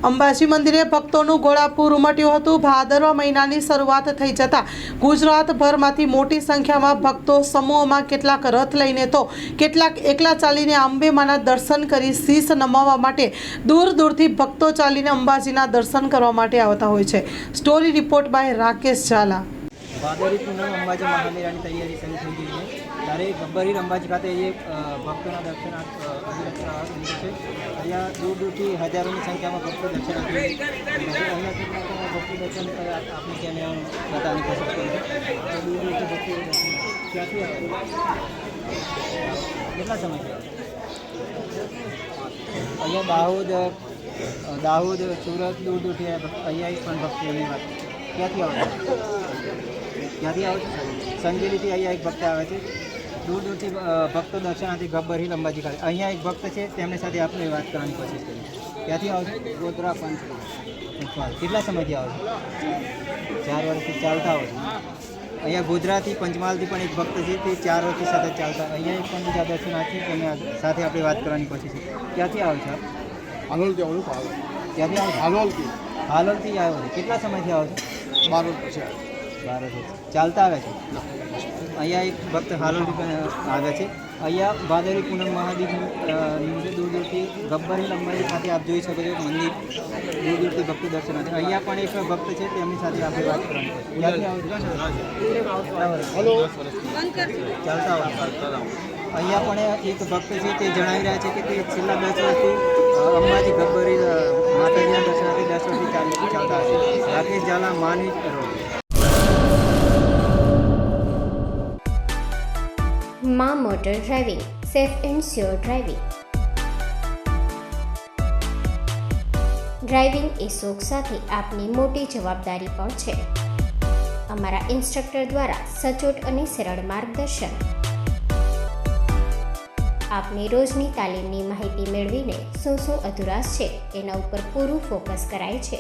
અંબાજી મંદિરે ભક્તોનું ઘોડાપૂર ઉમટ્યું હતું। ભાદરવા મહિનાની શરૂઆત થઈ જતા ગુજરાતભરમાંથી મોટી સંખ્યામાં ભક્તો સમૂહમાં કેટલાક રથ લઈને તો કેટલાક એકલા ચાલીને અંબેમાના દર્શન કરી શીશ નમાવવા માટે દૂર દૂરથી ભક્તો ચાલીને અંબાજીના દર્શન કરવા માટે આવતા હોય છે। Story report by Rakesh Zala. Bhadarvi Poonam Ambaji મહામેળાની તૈયારી શરૂ થઈ ગઈ છે। ત્યારે ગબ્બરી અંબાજી ખાતે એ ભક્તોના દર્શન છે। અહીંયા દૂર દૂરથી હજારોની સંખ્યામાં ભક્તો દર્શનાર્થી અહીંયા કેટલા ભક્તો દર્શન આપણે ત્યાં બતાવવાની કોશિશ કરી છે। દૂર દૂરથી ભક્તો ક્યાંથી આવે, કેટલા સમયથી અહીંયા દાહોદ સુરત દૂર દૂરથી અહીંયા પણ ભક્તોની વાત ક્યાંથી આવે છે? સંજેલીથી અહીંયા એક ભક્ત આવે છે। દૂર દૂરથી ભક્તો દર્શનાર્થી ગબ્બર હિલ અંબાજી ખાતે અહીંયા એક ભક્ત છે, તેમની સાથે આપણે વાત કરવાની કોશિશ કરી। ક્યાંથી આવો છો? ગોધરા પંચમહાલ। કેટલા સમયથી આવો છો? 4 વર્ષથી ચાલતા આવો છો। અહીંયા ગોધરાથી પંચમહાલથી પણ એક ભક્ત છે, તે 4 વર્ષથી સતત ચાલતા। અહીંયા એક પણ બીજા દર્શનાર્થી તેમની સાથે આપણે વાત કરવાની કોશિશ કરી। ક્યાંથી આવો છો? હાલોલથી આવું છું। ક્યાંથી આવો? હાલોલથી આવ્યો છે। કેટલા સમયથી આવો છો? 12 વર્ષ પછી 12 વર્ષ ચાલતા આવે છે। અહીંયા એક ભક્ત હાલોલથી પણ આવે છે। અહીંયા ભાદરવી પૂનમ મહાદીપની દૂર દૂરથી ગબ્બર હિલ અંબાજી ખાતે આપ જોઈ શકો છો, મંદિર દૂર દૂરથી ભક્તો દર્શન આવે છે। અહીંયા પણ એક ભક્ત છે, તેમની સાથે આપણે વાત કરવાની છે। ચાલતા આવે। અહીંયા પણ એક ભક્ત છે, તે જણાવી રહ્યા છે કે તે છેલ્લા 10 વર્ષથી અંબાજી ગબ્બર હિલ માતાજીના દર્શનાર્થી 10 વર્ષથી ચાલતા આવે છે। રાકેશ ઝાલા, માનવી રોડ। માં motor driving, safe and sure driving. Driving એ શોખ સાથે આપની મોટી જવાબદારી પણ છે। અમારા ઇન્સ્ટ્રક્ટર દ્વારા સચોટ અને સરળ માર્ગદર્શન। આપની રોજની તાલીમની માહિતી મેળવીને શું અધુરાશ છે એના ઉપર પૂરું ફોકસ કરાય છે।